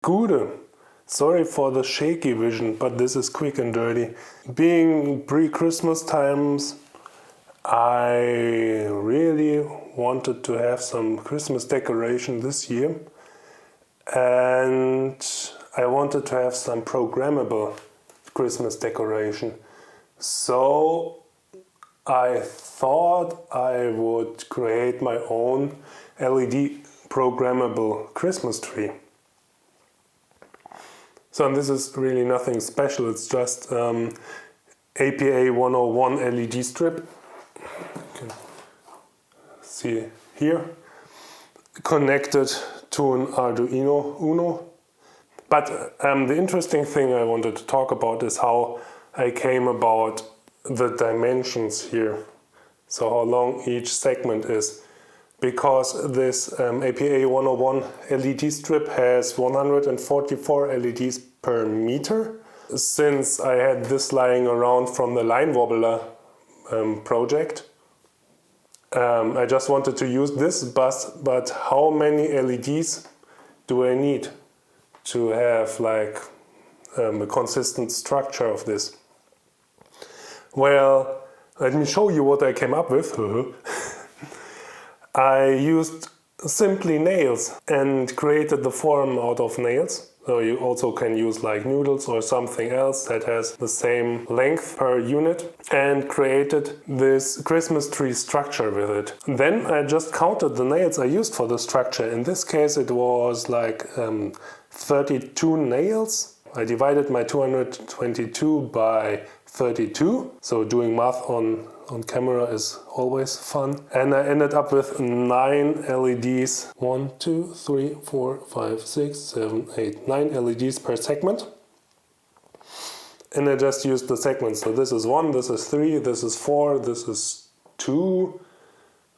Gude. Sorry for the shaky vision, but this is quick and dirty. Being pre-Christmas times, I really wanted to have some Christmas decoration this year. And I wanted to have some programmable Christmas decoration. So I thought I would create my own LED programmable Christmas tree. So this is really nothing special, it's just APA 101 LED strip. You can see here, connected to an Arduino Uno. But the interesting thing I wanted to talk about is how I came about the dimensions here. So how long each segment is. Because this APA 101 LED strip has 144 LEDs per meter. Since I had this lying around from the line wobbler project, I just wanted to use this bus, but how many LEDs do I need to have like a consistent structure of this? Well, let me show you what I came up with. I used simply nails and created the form out of nails. So you also can use like noodles or something else that has the same length per unit, and created this Christmas tree structure with it. Then I just counted the nails I used for the structure. In this case it was like 32 nails. I divided my 222 by 32, so doing math on camera is always fun. And I ended up with 9 LEDs. 1, 2, 3, 4, 5, 6, 7, 8, 9 LEDs per segment. And I just used the segments. So this is 1, this is 3, this is 4, this is 2,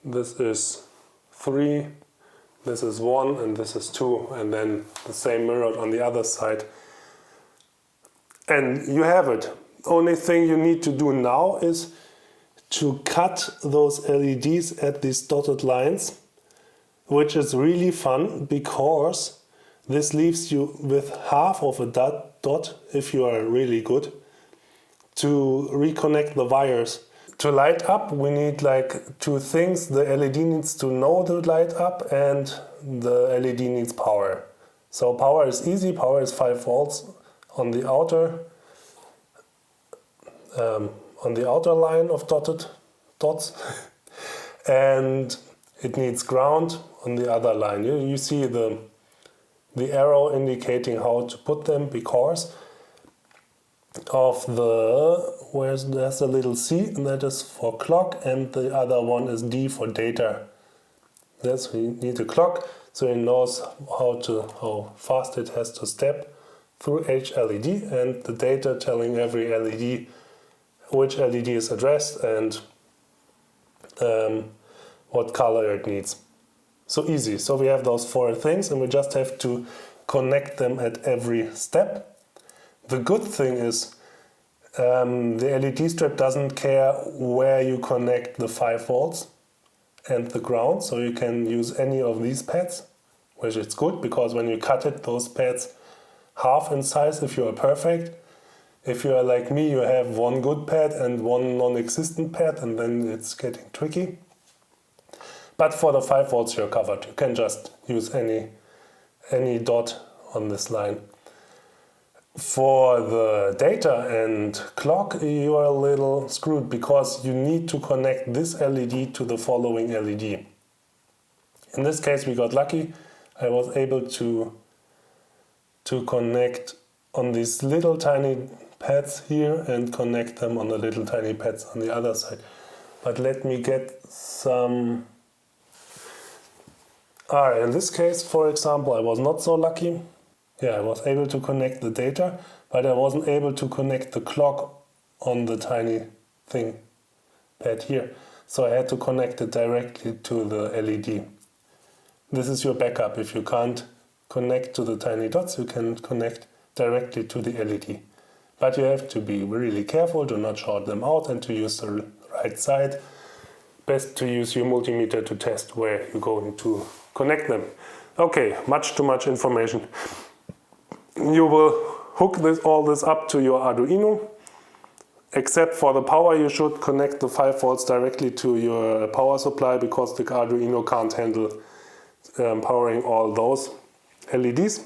this is 3, this is 1, and this is 2. And then the same mirrored on the other side. And you have it. Only thing you need to do now is to cut those LEDs at these dotted lines, which is really fun because this leaves you with half of a dot, if you are really good, to reconnect the wires. To light up, we need like 2 things. The LED needs to know to light up, and the LED needs power. So power is easy. Power is 5 volts on the outer line of dotted dots, and it needs ground on the other line. You see the arrow indicating how to put them because of there's a little C, and that is for clock, and the other one is D for data. Yes, we need a clock, so it knows how fast it has to step through each LED, and the data telling every LED which LED is addressed and what color it needs. So easy. So we have those 4 things, and we just have to connect them at every step. The good thing is the LED strip doesn't care where you connect the 5 volts and the ground, so you can use any of these pads, which is good because when you cut it, those pads half in size if you are perfect. If you are like me, you have 1 good pad and 1 non-existent pad, and then it's getting tricky. But for the 5 volts you're covered. You can just use any dot on this line. For the data and clock, you are a little screwed because you need to connect this LED to the following LED. In this case we got lucky. I was able to connect on these little tiny pads here and connect them on the little tiny pads on the other side. But let me get some... in this case, for example, I was not so lucky. I was able to connect the data, but I wasn't able to connect the clock on the tiny thing pad here. So I had to connect it directly to the LED. This is your backup. If you can't connect to the tiny dots, you can connect directly to the LED. But you have to be really careful to not short them out and to use the right side. Best to use your multimeter to test where you're going to connect them. Okay, much too much information. you will hook all this up to your Arduino. Except for the power, you should connect the 5 volts directly to your power supply, because the Arduino can't handle powering all those LEDs.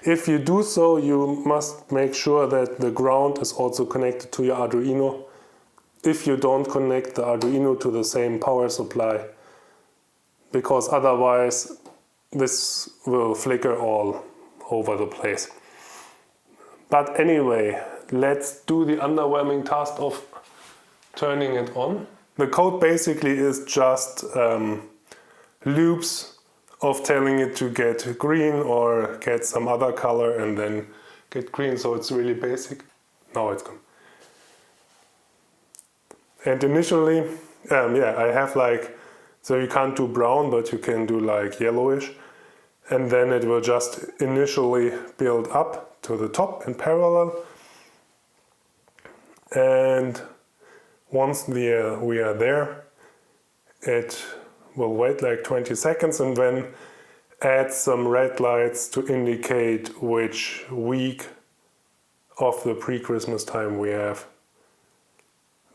If you do so, you must make sure that the ground is also connected to your Arduino. If you don't connect the Arduino to the same power supply, because otherwise this will flicker all over the place. But anyway, let's do the underwhelming task of turning it on. The code basically is just loops of telling it to get green or get some other color and then get green, so it's really basic. Now it's gone. And initially, I have like, so you can't do brown, but you can do like yellowish. And then it will just initially build up to the top in parallel. And once we are there, it will wait like 20 seconds and then add some red lights to indicate which week of the pre-Christmas time we have.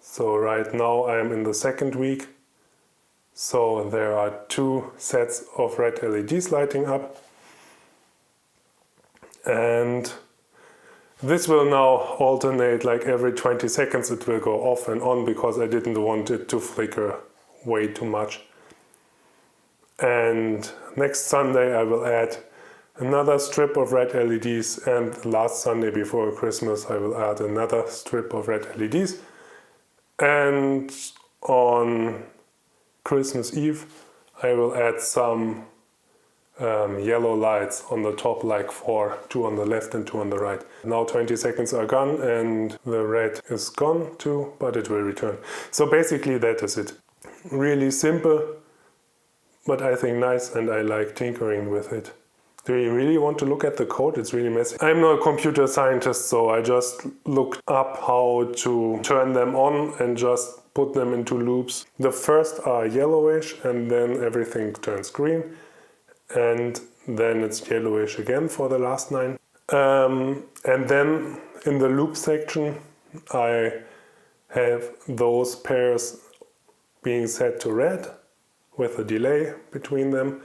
So right now I am in the 2nd week. So there are 2 sets of red LEDs lighting up. And this will now alternate, like every 20 seconds it will go off and on, because I didn't want it to flicker way too much. And next Sunday I will add another strip of red LEDs, and last Sunday before Christmas I will add another strip of red LEDs. And on Christmas Eve I will add some yellow lights on the top, like 4, 2 on the left and 2 on the right. Now 20 seconds are gone and the red is gone too, but it will return. So basically that is it. Really simple, but I think nice, and I like tinkering with it. Do you really want to look at the code? It's really messy. I'm not a computer scientist, so I just looked up how to turn them on and just put them into loops. The first are yellowish and then everything turns green. And then it's yellowish again for the last 9. And then in the loop section I have those pairs being set to red with a delay between them,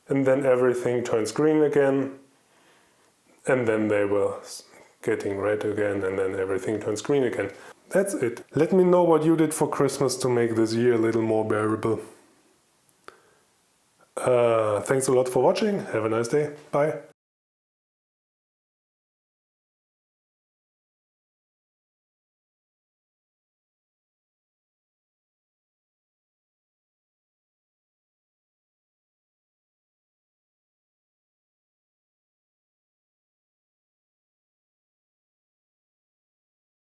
and then everything turns green again, and then they were getting red again, and then everything turns green again. That's it. Let me know what you did for Christmas to make this year a little more bearable. Thanks a lot for watching. Have a nice day. Bye.